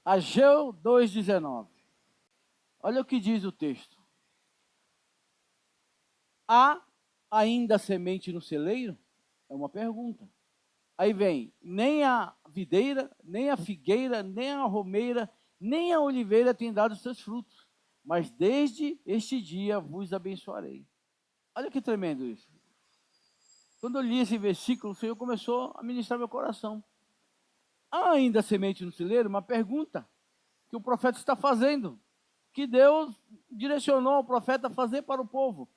Ageu 2,19. Olha o que diz o texto. Há ainda semente no celeiro? É uma pergunta. Aí vem, nem a videira, nem a figueira, nem a romeira, nem a oliveira tem dado seus frutos, mas desde este dia vos abençoarei. Olha que tremendo isso. Quando eu li esse versículo, o Senhor começou a ministrar meu coração. Há ainda semente no celeiro? Uma pergunta que o profeta está fazendo, que Deus direcionou o profeta a fazer para o povo.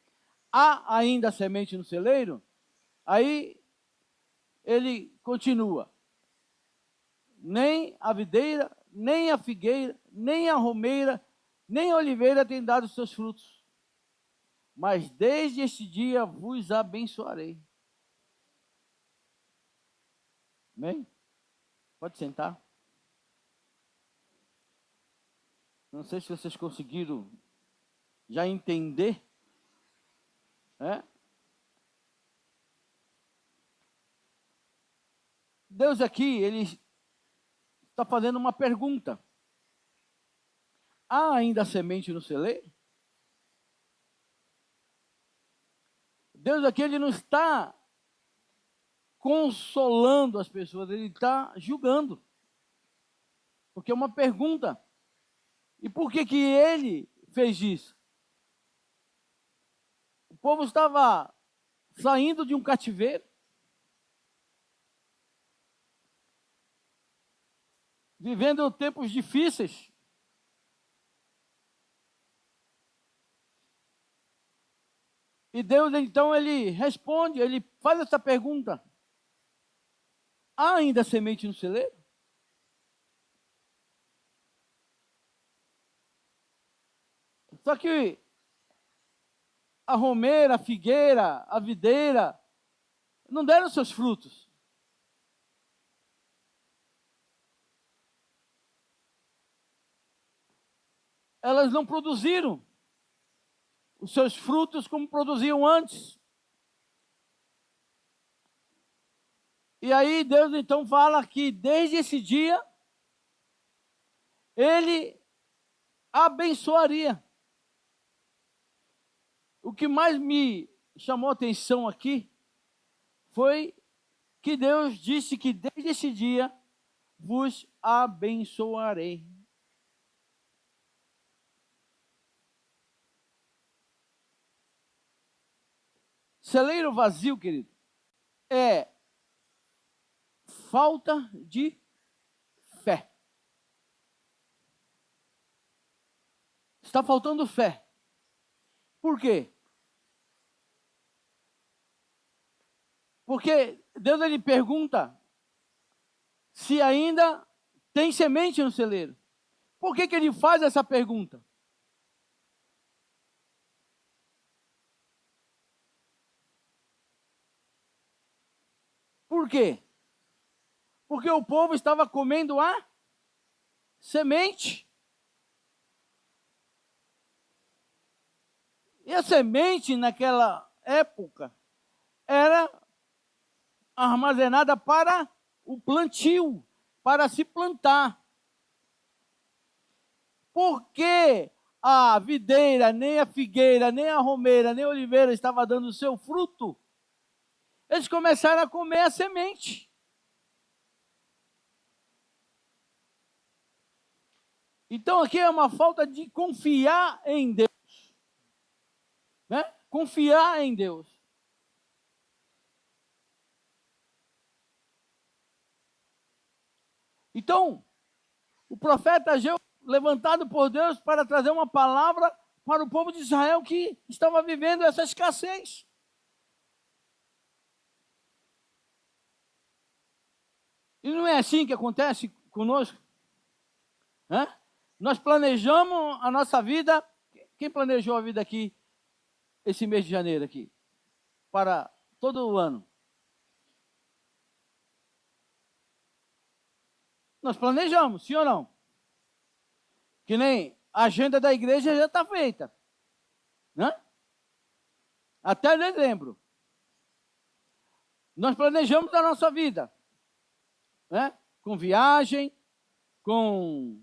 Há ainda semente no celeiro? Aí ele continua. Nem a videira, nem a figueira, nem a romeira, nem a oliveira tem dado seus frutos. Mas desde este dia vos abençoarei. Amém? Pode sentar. Não sei se vocês conseguiram já entender, né? Deus aqui, ele está fazendo uma pergunta. Há ainda semente no celeiro? Deus aqui, ele não está consolando as pessoas, ele está julgando. Porque é uma pergunta. E por que ele fez isso? O povo estava saindo de um cativeiro, vivendo tempos difíceis. E Deus, então, ele responde, ele faz essa pergunta. Há ainda semente no celeiro? Só que a romeira, a figueira, a videira, não deram seus frutos. Elas não produziram os seus frutos como produziam antes. E aí Deus então fala que desde esse dia, ele abençoaria. O que mais me chamou a atenção aqui foi que Deus disse que desde esse dia vos abençoarei. Celeiro vazio, querido, é falta de fé. Está faltando fé. Por quê? Porque Deus ele pergunta se ainda tem semente no celeiro. Por que ele faz essa pergunta? Por quê? Porque o povo estava comendo a semente. E a semente naquela época era armazenada para o plantio, para se plantar. Por que a videira, nem a figueira, nem a romeira, nem a oliveira estava dando o seu fruto? Eles começaram a comer a semente. Então aqui é uma falta de confiar em Deus. Né? Confiar em Deus. Então, o profeta Ageu, levantado por Deus para trazer uma palavra para o povo de Israel que estava vivendo essa escassez. E não é assim que acontece conosco? Né? Nós planejamos a nossa vida. Quem planejou a vida aqui, esse mês de janeiro aqui? Para todo o ano. Nós planejamos, sim ou não? Que nem a agenda da igreja já está feita. Né? Até dezembro. Nós planejamos a nossa vida. Né? Com viagem, com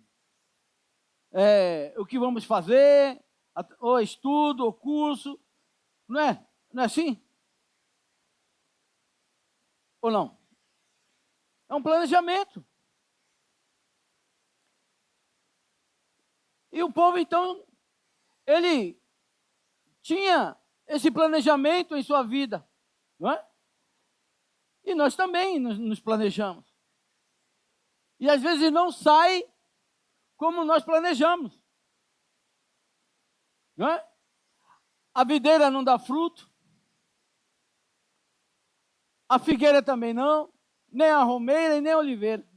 o que vamos fazer, ou estudo, ou curso. Não é? Não é assim? Ou não? É um planejamento. E o povo, então, ele tinha esse planejamento em sua vida, não é? E nós também nos planejamos. E às vezes não sai como nós planejamos, não é? A videira não dá fruto, a figueira também não, nem a romeira e nem a oliveira.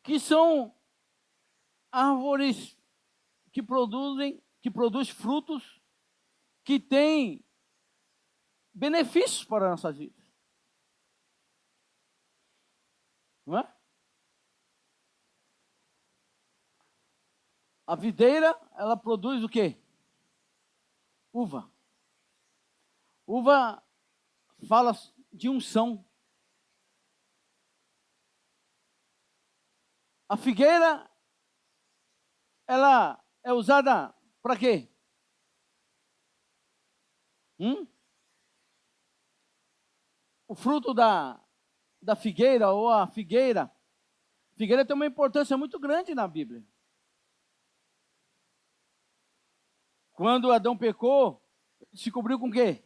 Que são árvores que produzem frutos que têm benefícios para a nossa vida. Não é? A videira, ela produz o quê? Uva. Uva fala de unção. A figueira, ela é usada para quê? O fruto da figueira, ou a figueira tem uma importância muito grande na Bíblia. Quando Adão pecou, se cobriu com o quê?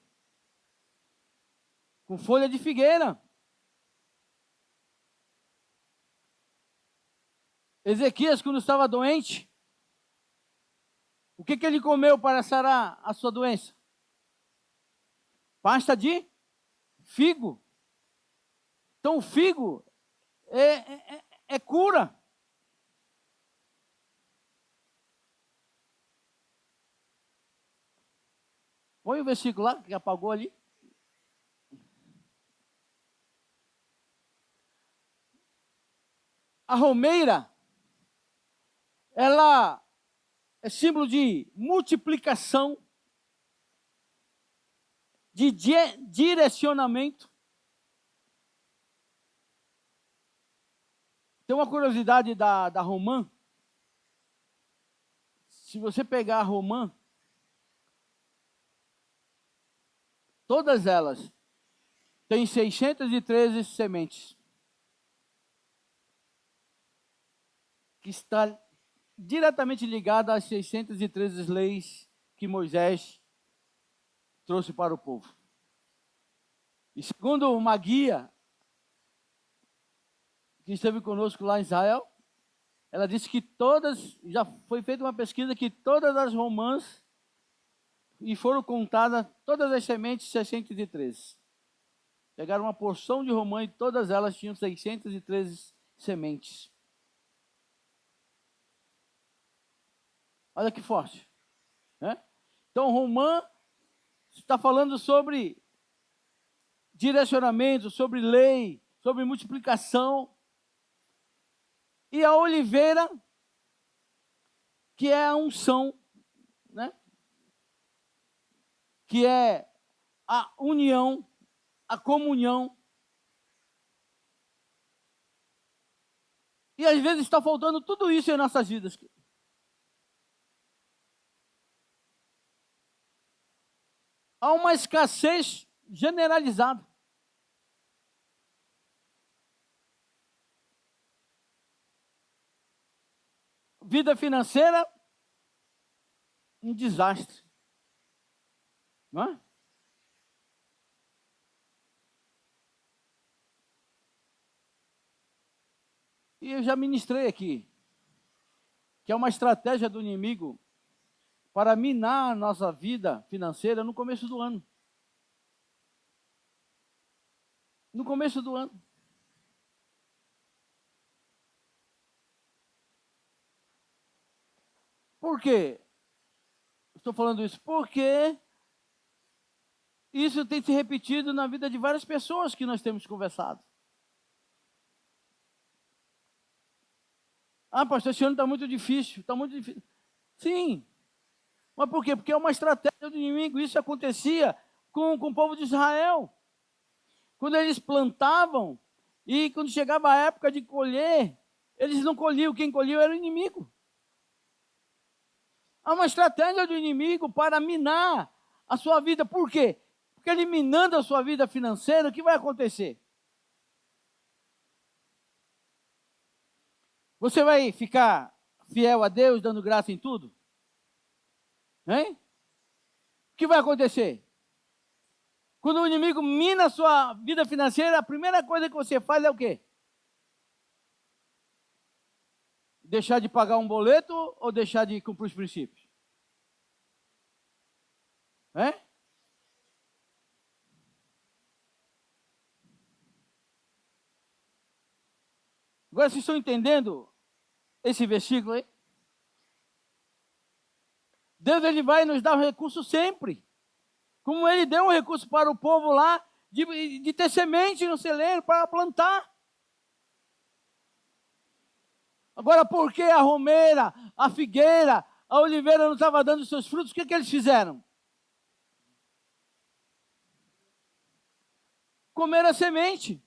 Com folha de figueira. Ezequias, quando estava doente, o que ele comeu para sarar a sua doença? Pasta de figo. Então o figo é cura. Põe o versículo lá, que apagou ali. A romeira, ela é símbolo de multiplicação, de direcionamento. Tem uma curiosidade da romã. Se você pegar a romã, todas elas têm 613 sementes. Que está diretamente ligada às 613 leis que Moisés trouxe para o povo. E segundo uma guia que esteve conosco lá em Israel, ela disse que já foi feita uma pesquisa que todas as romãs, e foram contadas todas as sementes 613. Pegaram uma porção de romã e todas elas tinham 613 sementes. Olha que forte, né? Então, romã está falando sobre direcionamento, sobre lei, sobre multiplicação. E a oliveira, que é a unção, né? Que é a união, a comunhão. E às vezes está faltando tudo isso em nossas vidas. Há uma escassez generalizada. Vida financeira, um desastre. Não é? E eu já ministrei aqui, que é uma estratégia do inimigo para minar a nossa vida financeira no começo do ano. No começo do ano. Por quê? Estou falando isso porque isso tem se repetido na vida de várias pessoas que nós temos conversado. Ah, pastor, esse ano está muito difícil, está muito difícil. Sim. Mas por quê? Porque é uma estratégia do inimigo. Isso acontecia com o povo de Israel. Quando eles plantavam, E quando chegava a época de colher, eles não colhiam, quem colhia era o inimigo. Há uma estratégia do inimigo para minar a sua vida. Por quê? Porque ele minando a sua vida financeira, o que vai acontecer? Você vai ficar fiel a Deus, dando graça em tudo? Hein? O que vai acontecer? Quando o inimigo mina a sua vida financeira, a primeira coisa que você faz é o quê? Deixar de pagar um boleto ou deixar de cumprir os princípios? Hein? Agora vocês estão entendendo esse versículo aí? Deus ele vai nos dar o recurso sempre. Como ele deu um recurso para o povo lá, de ter semente no celeiro para plantar. Agora, por que a romeira, a figueira, a oliveira não estava dando seus frutos? O que eles fizeram? Comeram a semente.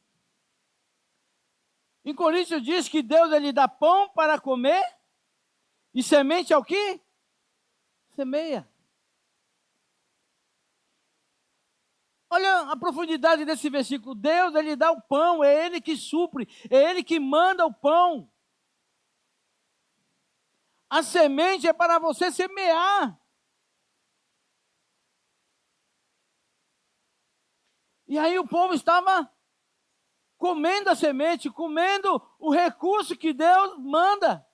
Em Coríntios diz que Deus ele dá pão para comer e semente ao quê? Semeia. Olha a profundidade desse versículo. Deus ele dá o pão, é Ele que supre, é Ele que manda o pão. A semente é para você semear. E aí o povo estava comendo a semente, comendo o recurso que Deus manda.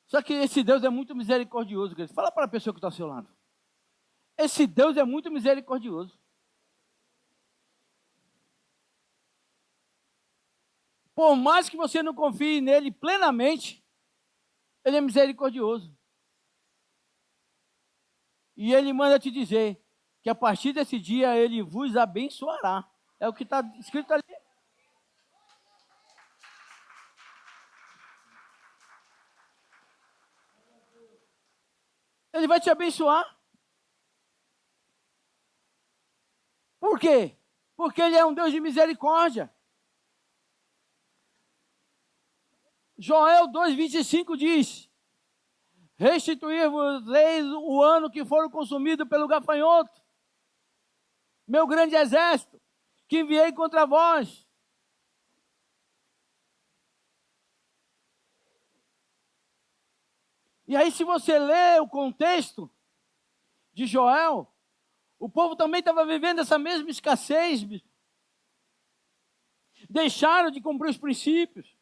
Só que esse Deus é muito misericordioso. Fala para a pessoa que está ao seu lado. Esse Deus é muito misericordioso. Por mais que você não confie nele plenamente, ele é misericordioso. E ele manda te dizer que a partir desse dia ele vos abençoará. É o que está escrito ali. Ele vai te abençoar. Por quê? Porque ele é um Deus de misericórdia. Joel 2,25 diz: restituir-vos-eis o ano que foram consumidos pelo gafanhoto, meu grande exército, que enviei contra vós. E aí, se você lê o contexto de Joel, o povo também estava vivendo essa mesma escassez. Deixaram de cumprir os princípios.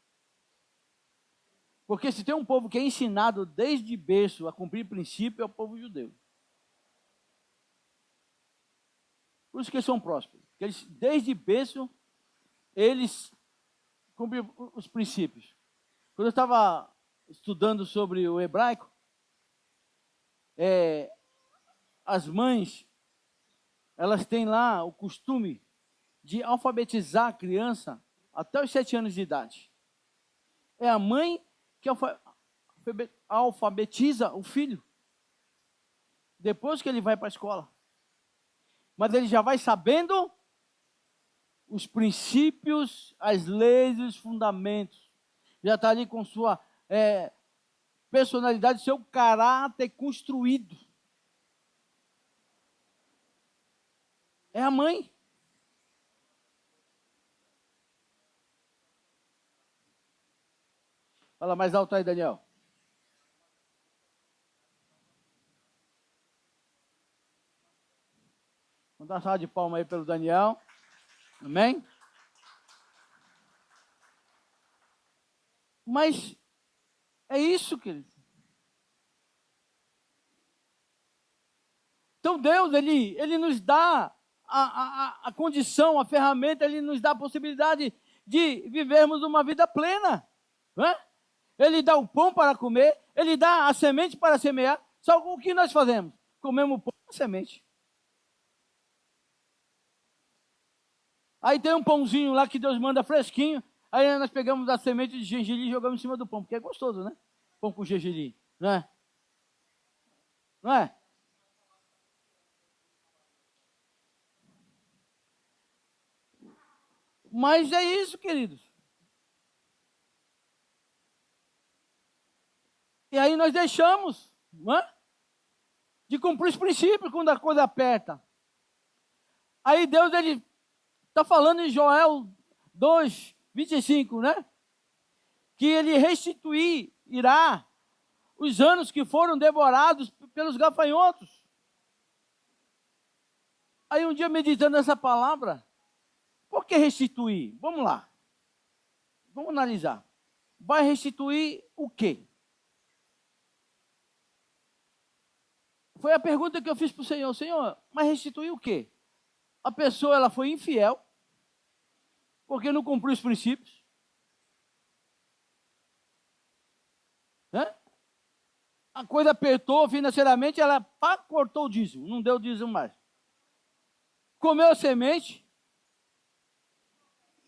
Porque se tem um povo que é ensinado desde berço a cumprir princípio, é o povo judeu. Por isso que eles são prósperos. Porque eles, desde berço, eles cumprem os princípios. Quando eu estava estudando sobre o hebraico, as mães, elas têm lá o costume de alfabetizar a criança até os 7 anos de idade. É a mãe que alfabetiza o filho depois que ele vai para a escola. Mas ele já vai sabendo os princípios, as leis e os fundamentos. Já está ali com sua personalidade, seu caráter construído. É a mãe. Fala mais alto aí, Daniel. Vamos dar uma salva de palmas aí pelo Daniel. Amém? Mas é isso, querido. Então Deus, ele nos dá a condição, a ferramenta, ele nos dá a possibilidade de vivermos uma vida plena. Não é? Ele dá o pão para comer, ele dá a semente para semear. Só o que nós fazemos? Comemos o pão e a semente. Aí tem um pãozinho lá que Deus manda fresquinho. Aí nós pegamos a semente de gergelim e jogamos em cima do pão, porque é gostoso, né? Pão com gergelim, não é? Não é? Mas é isso, queridos. E aí nós deixamos, não é? De cumprir os princípios quando a coisa aperta. Aí Deus, ele está falando em Joel 2, 25, né? Que ele restituirá os anos que foram devorados pelos gafanhotos. Aí um dia, meditando essa palavra, por que restituir? Vamos lá. Vamos analisar. Vai restituir o quê? Foi a pergunta que eu fiz para o Senhor. Senhor, mas restituir o quê? A pessoa, ela foi infiel, porque não cumpriu os princípios. Né? A coisa apertou financeiramente, ela cortou o dízimo, não deu o dízimo mais. Comeu a semente.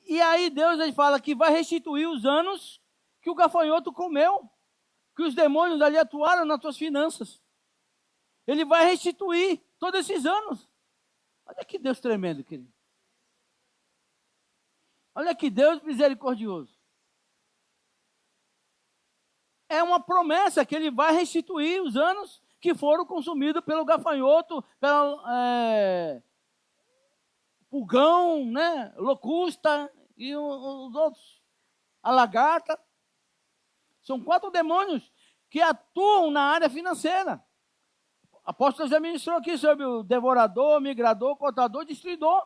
E aí Deus, ele fala que vai restituir os anos que o gafanhoto comeu, que os demônios ali atuaram nas tuas finanças. Ele vai restituir todos esses anos. Olha que Deus tremendo, querido. Olha que Deus misericordioso. É uma promessa que ele vai restituir os anos que foram consumidos pelo gafanhoto, pelo pulgão, né? Locusta e os outros. A lagarta. São 4 demônios que atuam na área financeira. O apóstolo já ministrou aqui sobre o devorador, migrador, cortador, destruidor.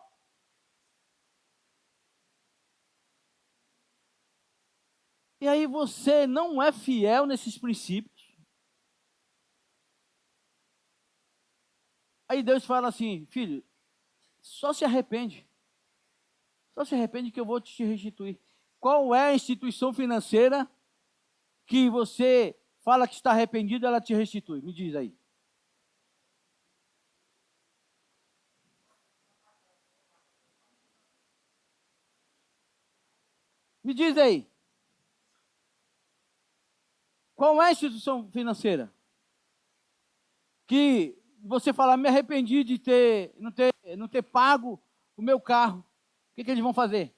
E aí você não é fiel nesses princípios. Aí Deus fala assim, filho, só se arrepende. Só se arrepende que eu vou te restituir. Qual é a instituição financeira que você fala que está arrependido, ela te restitui? Me diz aí. Me diz aí. Qual é a instituição financeira que você fala, me arrependi de não ter pago o meu carro? O que eles vão fazer?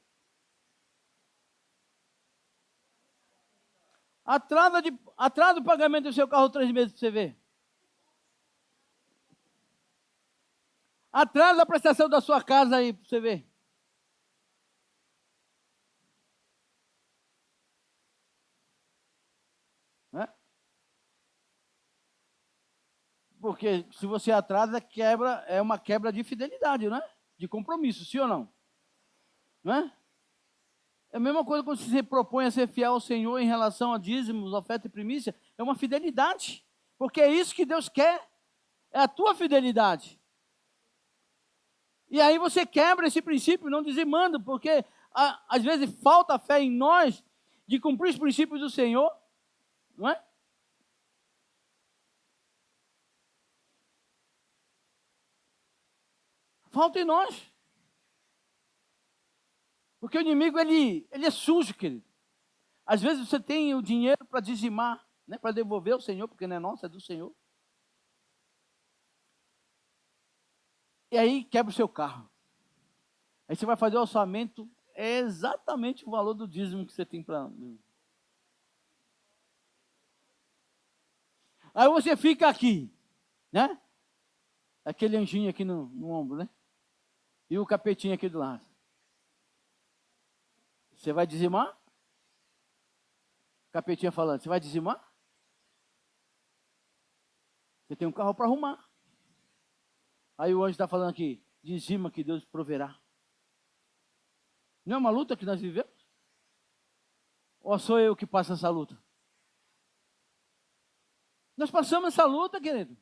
Atrasa o pagamento do seu carro 3 meses para você ver. Atrasa a prestação da sua casa aí para você ver. Né? Porque se você atrasa, é uma quebra de fidelidade, né? De compromisso, sim ou não? Não é? É a mesma coisa quando você se propõe a ser fiel ao Senhor em relação a dízimos, oferta e primícia. É uma fidelidade. Porque é isso que Deus quer. É a tua fidelidade. E aí você quebra esse princípio, não dizimando, porque às vezes falta fé em nós de cumprir os princípios do Senhor. Não é? Falta em nós. Porque o inimigo, ele é sujo, querido. Às vezes você tem o dinheiro para dizimar, né, para devolver ao Senhor, porque não é nosso, é do Senhor. E aí quebra o seu carro. Aí você vai fazer o orçamento, é exatamente o valor do dízimo que você tem para... Aí você fica aqui, né? Aquele anjinho aqui no ombro, né? E o capetinho aqui do lado. Você vai dizimar? Capetinha falando, você vai dizimar? Você tem um carro para arrumar. Aí o anjo está falando aqui, dizima que Deus proverá. Não é uma luta que nós vivemos? Ou sou eu que passo essa luta? Nós passamos essa luta, querido.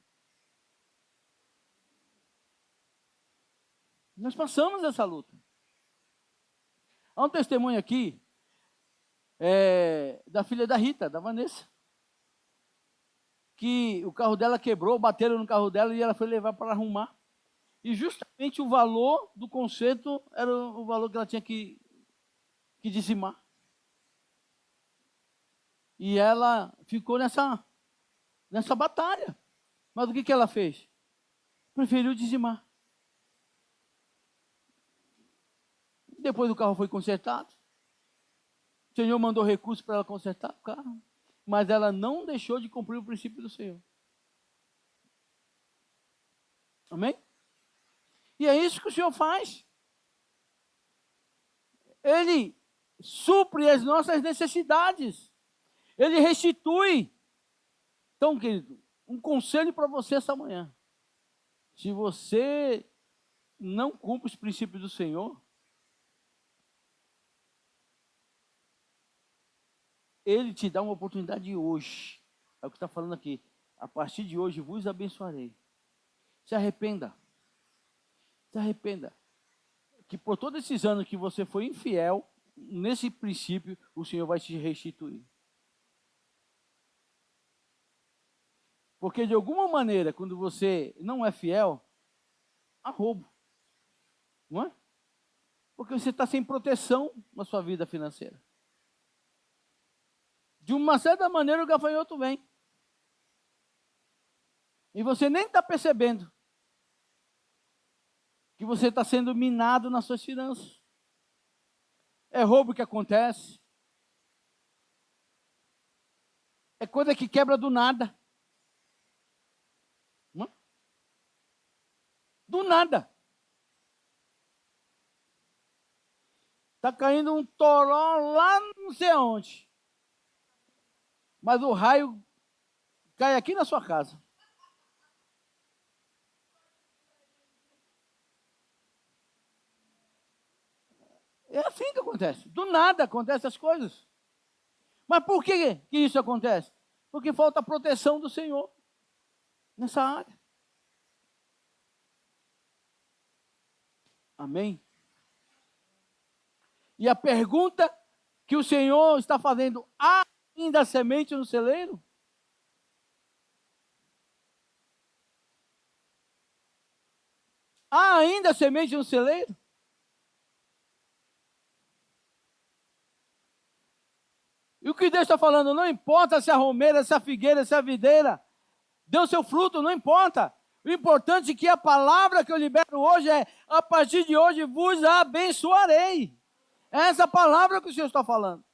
Nós passamos essa luta. Há um testemunho aqui da filha da Rita, da Vanessa, que o carro dela quebrou, bateram no carro dela e ela foi levar para arrumar. E justamente o valor do conserto era o valor que ela tinha que dizimar. E ela ficou nessa batalha. Mas o que ela fez? Preferiu dizimar. Depois o carro foi consertado. O Senhor mandou recursos para ela consertar o carro. Mas ela não deixou de cumprir o princípio do Senhor. Amém? E é isso que o Senhor faz. Ele supre as nossas necessidades. Ele restitui. Então, querido, um conselho para você essa manhã. Se você não cumpre os princípios do Senhor, Ele te dá uma oportunidade hoje. É o que está falando aqui. A partir de hoje vos abençoarei. Se arrependa. Se arrependa. Que por todos esses anos que você foi infiel, nesse princípio, o Senhor vai te restituir. Porque de alguma maneira, quando você não é fiel, há roubo. Não é? Porque você está sem proteção na sua vida financeira. De uma certa maneira, o gafanhoto vem. E você nem está percebendo que você está sendo minado nas suas finanças. É roubo que acontece. É coisa que quebra do nada. Não é? Do nada. Está caindo um toró lá não sei aonde. Mas o raio cai aqui na sua casa. É assim que acontece. Do nada acontecem as coisas. Mas por que isso acontece? Porque falta a proteção do Senhor nessa área. Amém? E a pergunta que o Senhor está fazendo: há ainda semente no celeiro? Há ainda semente no celeiro? E o que Deus está falando, não importa se a romeira, se a figueira, se a videira deu seu fruto, não importa. O importante é que a palavra que eu libero hoje é: a partir de hoje vos abençoarei. É essa palavra que o Senhor está falando.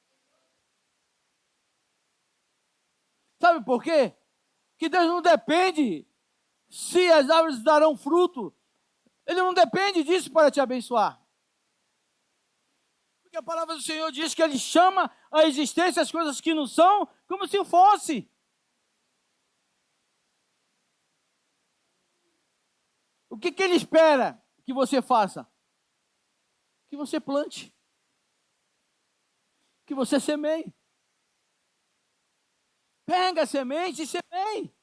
Sabe por quê? Que Deus não depende se as árvores darão fruto. Ele não depende disso para te abençoar. Porque a palavra do Senhor diz que Ele chama a existência as coisas que não são, como se fosse. O que Ele espera que você faça? Que você plante. Que você semeie. Pega a semente e semeie.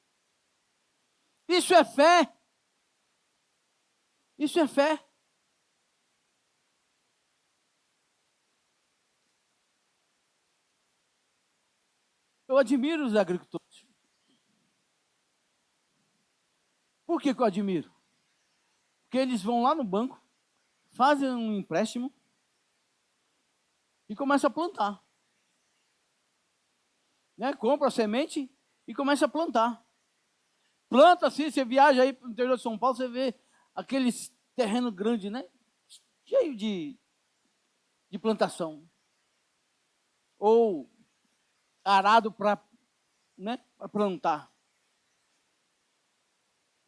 Isso é fé. Isso é fé. Eu admiro os agricultores. Por que eu admiro? Porque eles vão lá no banco, fazem um empréstimo e começam a plantar. Né? Compra a semente e começa a plantar. Planta assim, você viaja aí para o interior de São Paulo, você vê aqueles terreno grande, né? Cheio de plantação. Ou arado para, né, para plantar.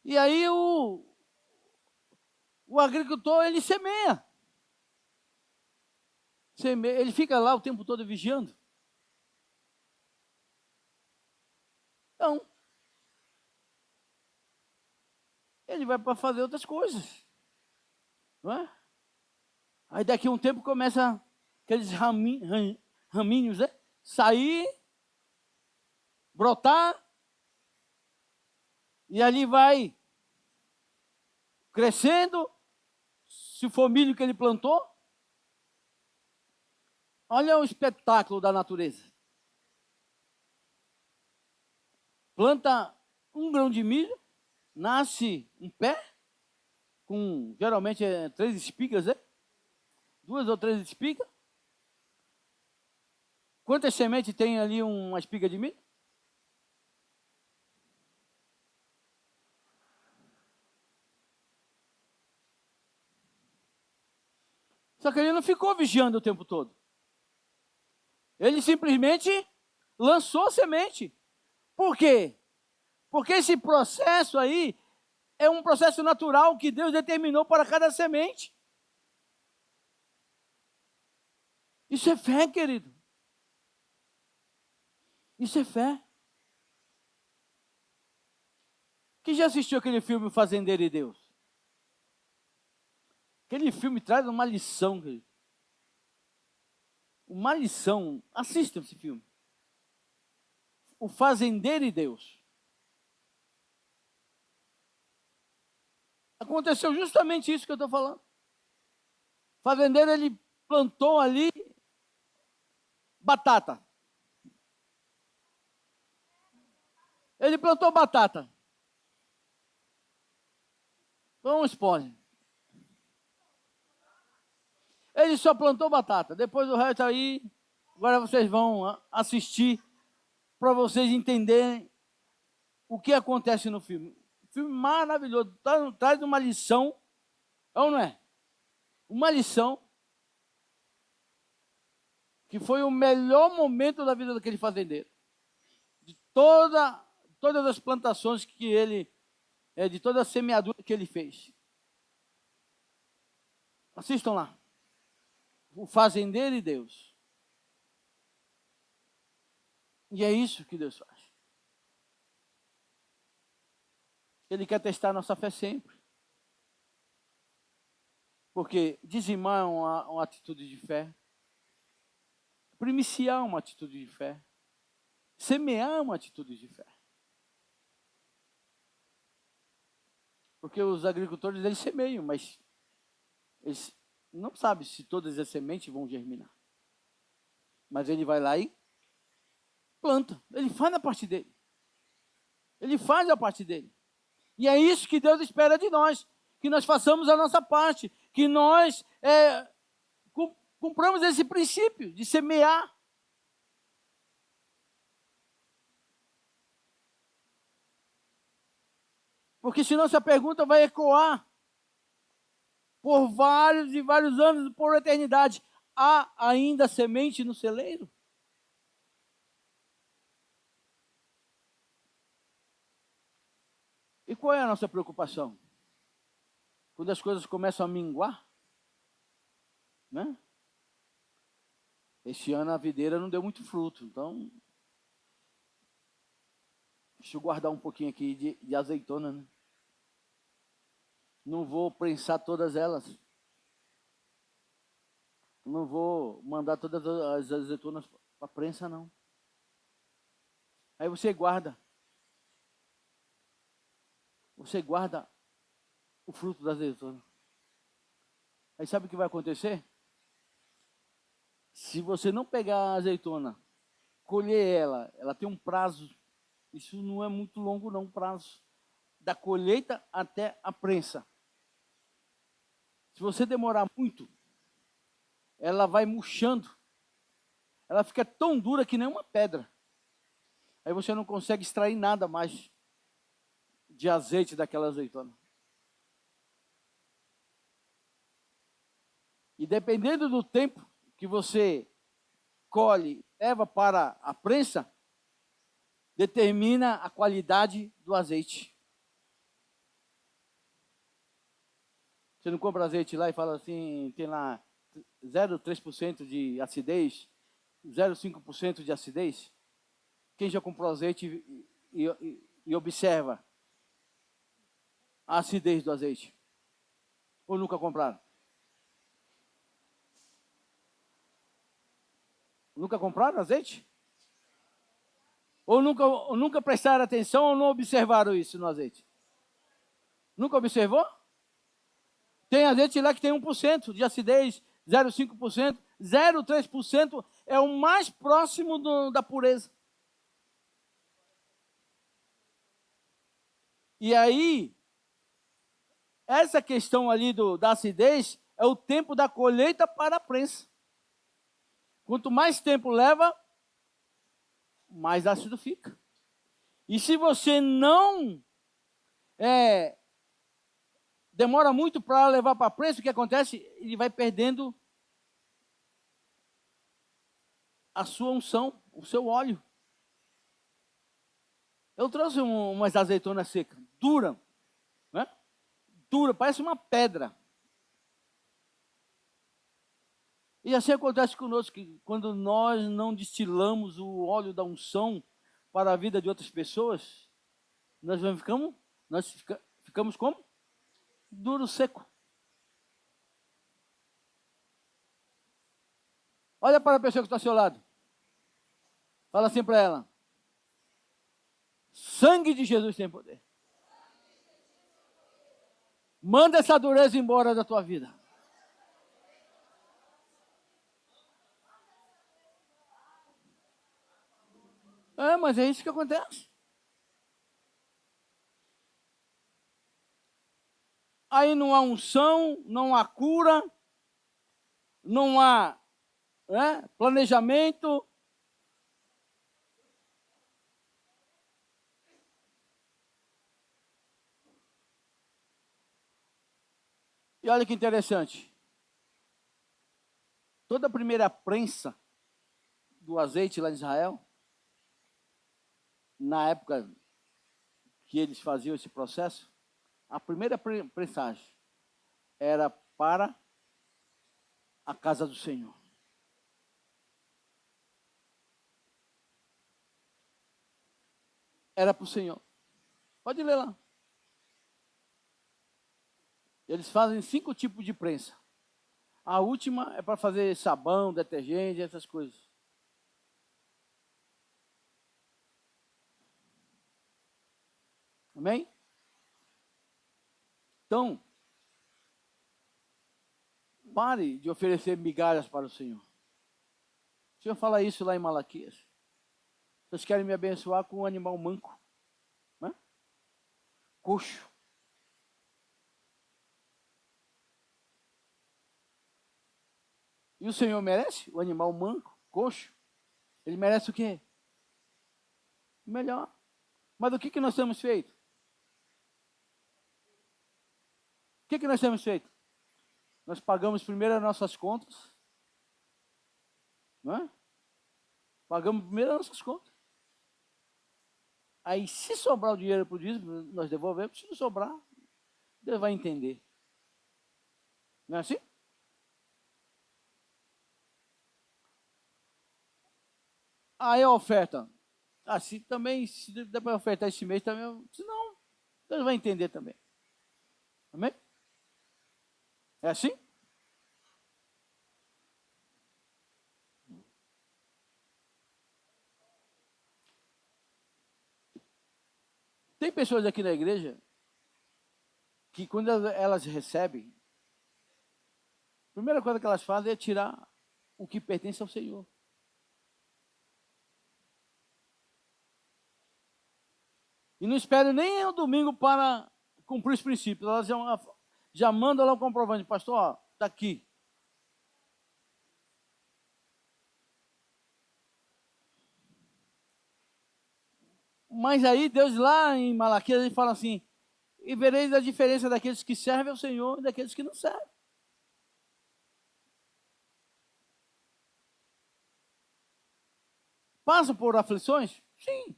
E aí o agricultor, ele semeia. Ele fica lá o tempo todo vigiando. Então, ele vai para fazer outras coisas. Não é? Aí daqui a um tempo começa aqueles raminhos, né? Sair, brotar, e ali vai crescendo. Se for milho que ele plantou, olha o espetáculo da natureza. Planta um grão de milho, nasce um pé, com geralmente 3 espigas, né? 2 ou 3 espigas. Quantas sementes tem ali uma espiga de milho? Só que ele não ficou vigiando o tempo todo. Ele simplesmente lançou semente. Por quê? Porque esse processo aí é um processo natural que Deus determinou para cada semente. Isso é fé, querido. Isso é fé. Quem já assistiu aquele filme Fazendeiro e Deus? Aquele filme traz uma lição, querido. Uma lição. Assistam esse filme. O Fazendeiro e Deus. Aconteceu justamente isso que eu estou falando. O fazendeiro, ele plantou ali batata. Ele plantou batata. Vamos spoiler. Ele só plantou batata. Depois o resto aí, agora vocês vão assistir para vocês entenderem o que acontece no filme. Filme maravilhoso, traz uma lição, ou não é? Uma lição que foi o melhor momento da vida daquele fazendeiro. De todas as plantações que ele, de toda a semeadura que ele fez. Assistam lá. O Fazendeiro e Deus. E é isso que Deus faz. Ele quer testar a nossa fé sempre. Porque dizimar é uma atitude de fé. Primiciar é uma atitude de fé. Semear é uma atitude de fé. Porque os agricultores, eles semeiam, mas eles não sabem se todas as sementes vão germinar. Mas ele vai lá e planta. Ele faz a parte dele. Ele faz a parte dele. E é isso que Deus espera de nós, que nós façamos a nossa parte, que nós cumpramos esse princípio de semear. Porque senão essa pergunta vai ecoar por vários e vários anos, por eternidade. Há ainda semente no celeiro? E qual é a nossa preocupação? Quando as coisas começam a minguar, né? Este ano a videira não deu muito fruto, então deixa eu guardar um pouquinho aqui de azeitona, né? Não vou prensar todas elas. Não vou mandar todas as azeitonas para prensa, não. Aí você guarda. Você guarda o fruto da azeitona. Aí sabe o que vai acontecer? Se você não pegar a azeitona, colher ela tem um prazo. Isso não é muito longo, não, o prazo. Da colheita até a prensa. Se você demorar muito, ela vai murchando. Ela fica tão dura que nem uma pedra. Aí você não consegue extrair nada mais de azeite daquela azeitona. E dependendo do tempo que você colhe, leva para a prensa, determina a qualidade do azeite. Você não compra azeite lá e fala assim, tem lá 0,3% de acidez, 0,5% de acidez? Quem já comprou azeite e observa a acidez do azeite? Ou nunca compraram? Nunca compraram azeite? Ou nunca prestaram atenção ou não observaram isso no azeite? Nunca observou? Tem azeite lá que tem 1% de acidez, 0,5%, 0,3% é o mais próximo da pureza. E aí, essa questão ali da acidez é o tempo da colheita para a prensa. Quanto mais tempo leva, mais ácido fica. E se você não demora muito para levar para a prensa, o que acontece? Ele vai perdendo a sua unção, o seu óleo. Eu trouxe umas azeitonas secas, dura, né? Dura, parece uma pedra. E assim acontece conosco, que quando nós não destilamos o óleo da unção para a vida de outras pessoas, nós ficamos como? Duro, seco. Olha para a pessoa que está ao seu lado. Fala assim para ela: sangue de Jesus tem poder. Manda essa dureza embora da tua vida. Mas é isso que acontece. Aí não há unção, não há cura, não há planejamento. E olha que interessante. Toda a primeira prensa do azeite lá em Israel, na época que eles faziam esse processo, a primeira prensagem era para a casa do Senhor. Era para o Senhor. Pode ler lá. Eles fazem 5 tipos de prensa. A última é para fazer sabão, detergente, essas coisas. Amém? Então, pare de oferecer migalhas para o Senhor. O Senhor fala isso lá em Malaquias. Vocês querem me abençoar com um animal manco, né? Coxo. E o Senhor merece o animal manco, coxo? Ele merece o quê? Melhor. Mas o que nós temos feito? O que nós temos feito? Nós pagamos primeiro as nossas contas, não é? Pagamos primeiro as nossas contas. Aí, se sobrar o dinheiro para o dízimo, nós devolvemos. Se não sobrar, Deus vai entender. Não é assim? Aí a oferta. Assim também, se der para ofertar esse mês também, se não, Deus vai entender também. Amém? É assim? Tem pessoas aqui na igreja que quando elas recebem, a primeira coisa que elas fazem é tirar o que pertence ao Senhor. E não esperam nem o domingo para cumprir os princípios. Elas já mandam lá o comprovante. Pastor, está aqui. Mas aí Deus lá em Malaquias ele fala assim: e vereis a diferença daqueles que servem ao Senhor e daqueles que não servem. Passam por aflições? Sim.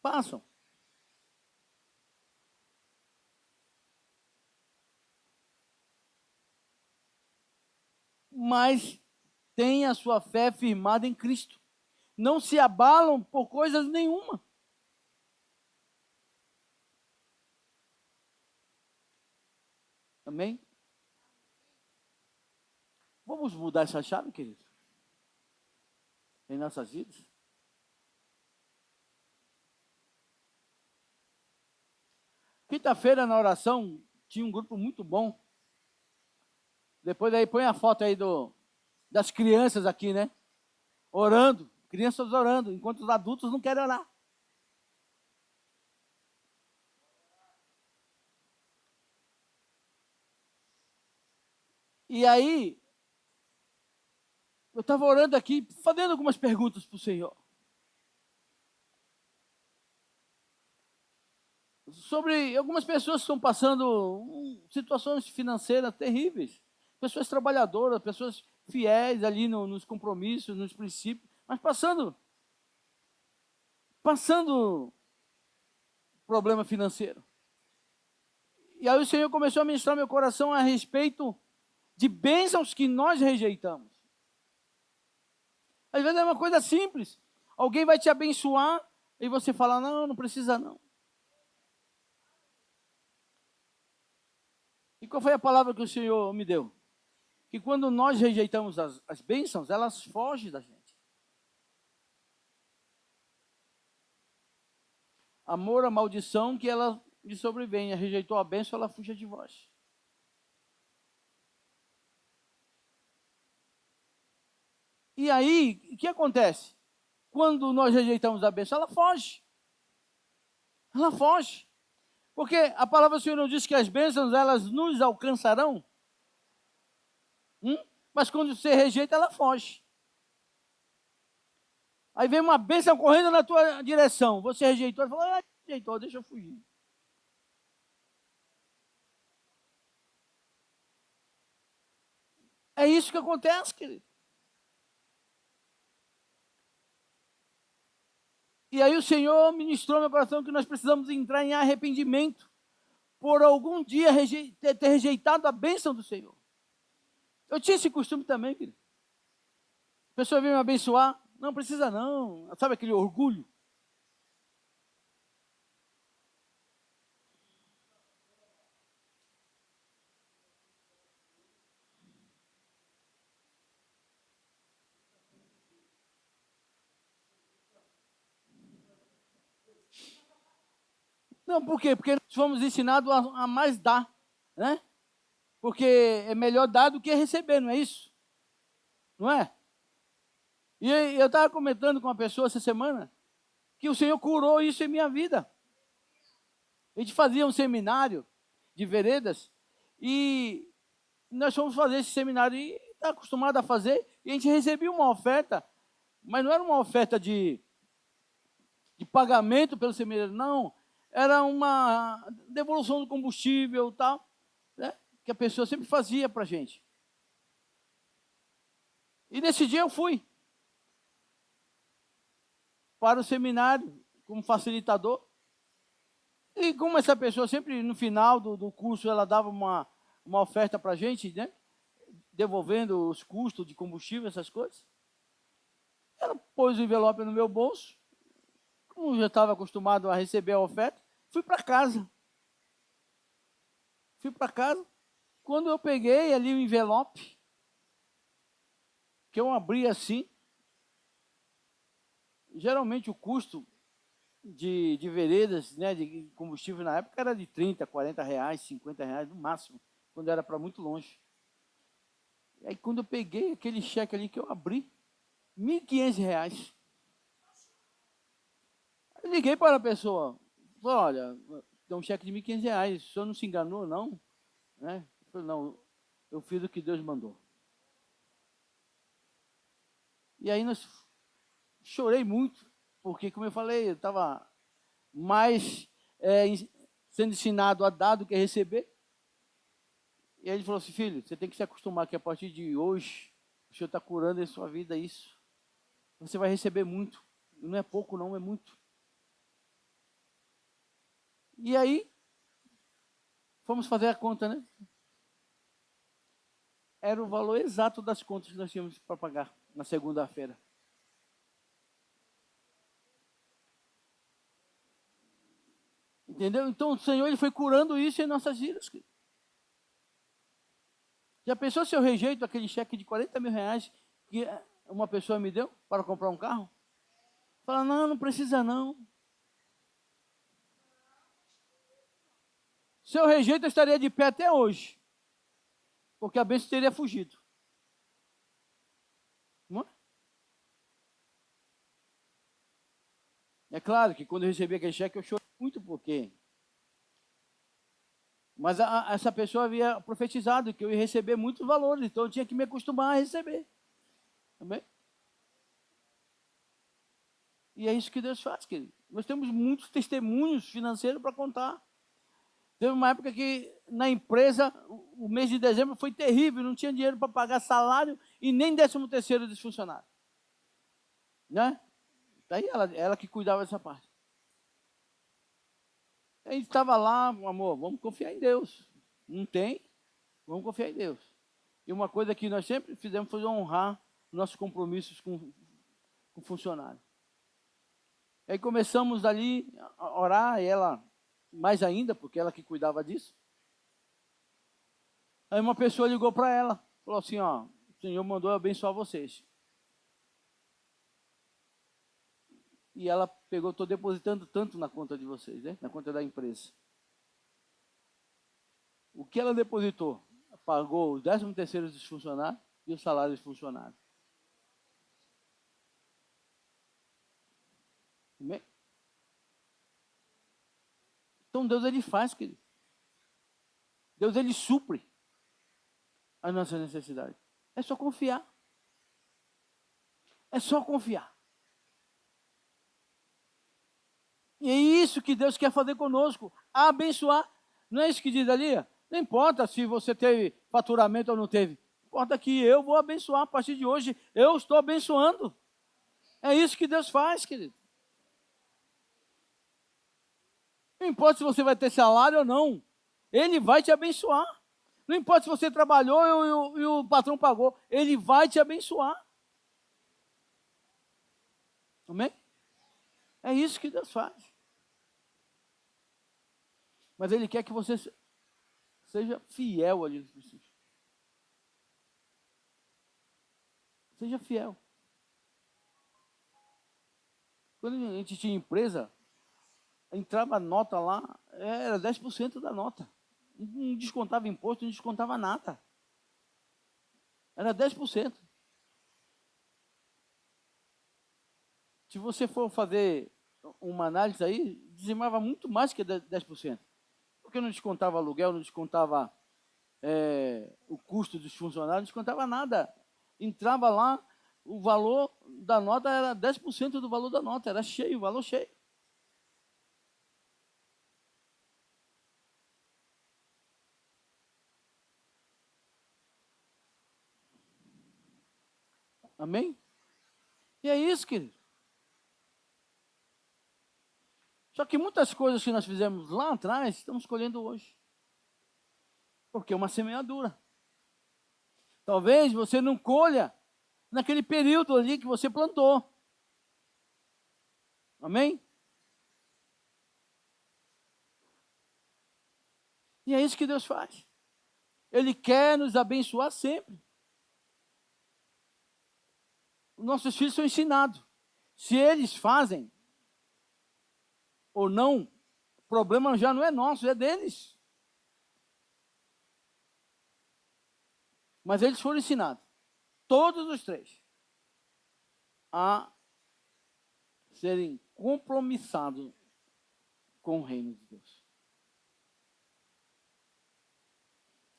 Passam. Mas têm a sua fé firmada em Cristo. Não se abalam por coisas nenhuma. Amém? Vamos mudar essa chave, querido? Em nossas vidas? Quinta-feira, na oração, tinha um grupo muito bom. Depois aí põe a foto aí das crianças aqui, né? Orando. Crianças orando, enquanto os adultos não querem orar. E aí, eu estava orando aqui, fazendo algumas perguntas para o Senhor. Sobre algumas pessoas que estão passando situações financeiras terríveis. Pessoas trabalhadoras, pessoas fiéis ali nos compromissos, nos princípios, mas passando problema financeiro. E aí o Senhor começou a ministrar meu coração a respeito de bênçãos que nós rejeitamos. Às vezes é uma coisa simples. Alguém vai te abençoar e você fala, não, não precisa não. E qual foi a palavra que o Senhor me deu? Que quando nós rejeitamos as bênçãos, elas fogem da gente. Amor a maldição que ela lhe sobrevenha. Rejeitou a bênção, ela fuja de vós. E aí, o que acontece? Quando nós rejeitamos a bênção, ela foge. Ela foge. Porque a palavra do Senhor não diz que as bênçãos, elas nos alcançarão. Mas quando você rejeita, ela foge. Aí vem uma bênção correndo na tua direção. Você rejeitou, falou, rejeitou, deixa eu fugir. É isso que acontece, querido. E aí o Senhor ministrou no meu coração que nós precisamos entrar em arrependimento por algum dia ter rejeitado a bênção do Senhor. Eu tinha esse costume também, querido. A pessoa veio me abençoar, não precisa não. Sabe aquele orgulho? Não, por quê? Porque nós fomos ensinados a mais dar, né? Porque é melhor dar do que receber, não é isso? Não é? E eu estava comentando com uma pessoa essa semana que o Senhor curou isso em minha vida. A gente fazia um seminário de veredas e nós fomos fazer esse seminário e está acostumado a fazer e a gente recebia uma oferta, mas não era uma oferta de pagamento pelo seminário, não. Era uma devolução do combustível e tal, né? Que a pessoa sempre fazia para a gente. E nesse dia eu fui para o seminário como facilitador. E como essa pessoa sempre no final do curso ela dava uma oferta para a gente, né? Devolvendo os custos de combustível, essas coisas. Ela pôs o envelope no meu bolso. Como eu já estava acostumado a receber a oferta, fui para casa. Quando eu peguei ali o envelope, que eu abri assim, geralmente o custo de veredas, né, de combustível na época era de 30, 40 reais, 50 reais no máximo, quando era para muito longe. E aí quando eu peguei aquele cheque ali que eu abri, R$ 1.500. Eu liguei para a pessoa, falei, olha, deu um cheque de R$ 1.500, o senhor não se enganou, não? Né? Eu falei, não, eu fiz o que Deus mandou. E aí nós chorei muito, porque, como eu falei, eu estava mais sendo ensinado a dar do que a receber. E aí ele falou assim, filho, você tem que se acostumar que a partir de hoje, o Senhor está curando em sua vida isso. Você vai receber muito. Não é pouco, não, é muito. E aí, fomos fazer a conta, né? Era o valor exato das contas que nós tínhamos para pagar na segunda-feira. Entendeu? Então o Senhor ele foi curando isso em nossas vidas. Já pensou se eu rejeito aquele cheque de R$ 40.000 que uma pessoa me deu para comprar um carro? Fala, não, não precisa não. Se eu rejeito, eu estaria de pé até hoje. Porque a bênção teria fugido. Não é? É claro que quando eu recebi aquele cheque, eu chorei muito porque... Mas essa pessoa havia profetizado que eu ia receber muitos valores, então eu tinha que me acostumar a receber. Também. E é isso que Deus faz, querido. Nós temos muitos testemunhos financeiros para contar. Teve uma época que na empresa, o mês de dezembro foi terrível, não tinha dinheiro para pagar salário e nem 13º dos funcionários. Né? Daí ela que cuidava dessa parte. A gente estava lá, amor, vamos confiar em Deus. Não tem? Vamos confiar em Deus. E uma coisa que nós sempre fizemos foi honrar nossos compromissos com o funcionário. Aí começamos ali a orar, e ela mais ainda, porque ela que cuidava disso. Aí uma pessoa ligou para ela, falou assim, ó, o Senhor mandou eu abençoar vocês. E ela pegou, estou depositando tanto na conta de vocês, né? Na conta da empresa. O que ela depositou? Pagou os 13º dos funcionários e o salário dos funcionários. Amém? Então Deus, ele faz, querido. Deus, ele supre as nossas necessidades. É só confiar. É só confiar. E é isso que Deus quer fazer conosco, abençoar. Não é isso que diz ali? Não importa se você teve faturamento ou não teve. Importa que eu vou abençoar a partir de hoje. Eu estou abençoando. É isso que Deus faz, querido. Não importa se você vai ter salário ou não. Ele vai te abençoar. Não importa se você trabalhou e o patrão pagou. Ele vai te abençoar. Amém? É isso que Deus faz. Mas Ele quer que você seja fiel a Jesus Cristo. Seja fiel. Quando a gente tinha empresa, entrava a nota lá, era 10% da nota. Não descontava imposto, não descontava nada. Era 10%. Se você for fazer uma análise aí, dizimava muito mais que 10%. Porque não descontava aluguel, não descontava o custo dos funcionários, não descontava nada. Entrava lá, o valor da nota era 10% do valor da nota, era cheio, o valor cheio. Amém? E é isso, querido. Só que muitas coisas que nós fizemos lá atrás, estamos colhendo hoje. Porque é uma semeadura. Talvez você não colha naquele período ali que você plantou. Amém? E é isso que Deus faz. Ele quer nos abençoar sempre. Os nossos filhos são ensinados. Se eles fazem ou não, o problema já não é nosso, é deles. Mas eles foram ensinados, todos os três, a serem compromissados com o reino de Deus.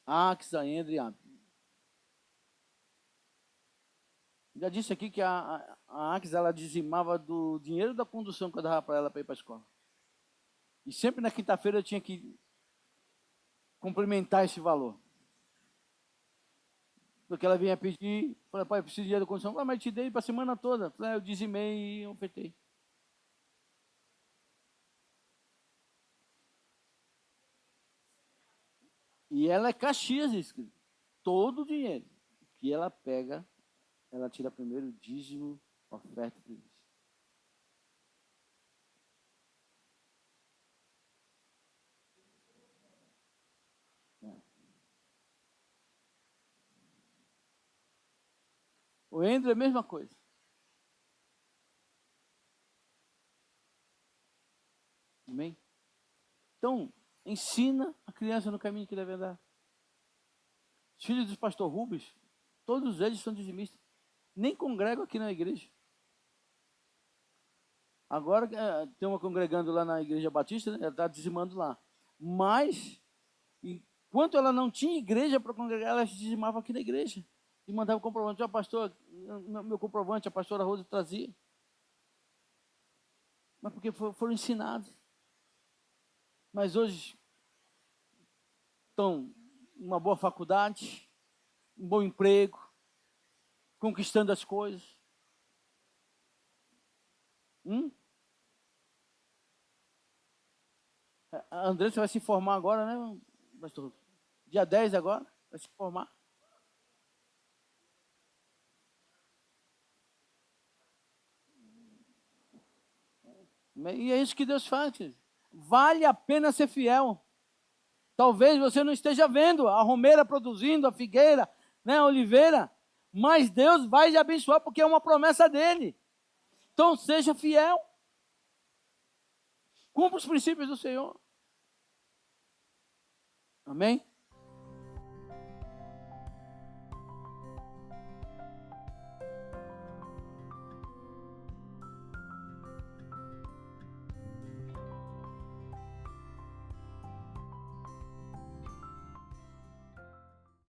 Ax, Aendra e Ab. Já disse aqui que a Ax, ela dizimava do dinheiro da condução que eu dava para ela para ir para a escola. E sempre na quinta-feira eu tinha que complementar esse valor. Porque ela vinha pedir, falei, pai, eu preciso de dinheiro da condução. Mas te dei para a semana toda. Falei, eu dizimei e ofertei. E ela é Caxias, escrito. Todo o dinheiro que ela pega, ela tira primeiro o dízimo, oferta para isso. O Andrew é a mesma coisa. Amém? Então, ensina a criança no caminho que deve andar. Os filhos do pastor Rubens, todos eles são dizimistas. Nem congregam aqui na igreja. Agora tem uma congregando lá na igreja batista, né? Ela está dizimando lá. Mas, enquanto ela não tinha igreja para congregar, ela dizimava aqui na igreja. E mandava o comprovante. Ó, pastor, meu comprovante, a pastora Rosa trazia. Mas porque foram ensinados. Mas hoje estão numa boa faculdade, um bom emprego, conquistando as coisas. A Andressa vai se formar agora, né, pastor? Dia 10 agora, vai se formar. E é isso que Deus faz. Vale a pena ser fiel. Talvez você não esteja vendo a romeira produzindo, a figueira, né, a oliveira, mas Deus vai te abençoar porque é uma promessa dele. Então seja fiel. Cumpra os princípios do Senhor. Amém?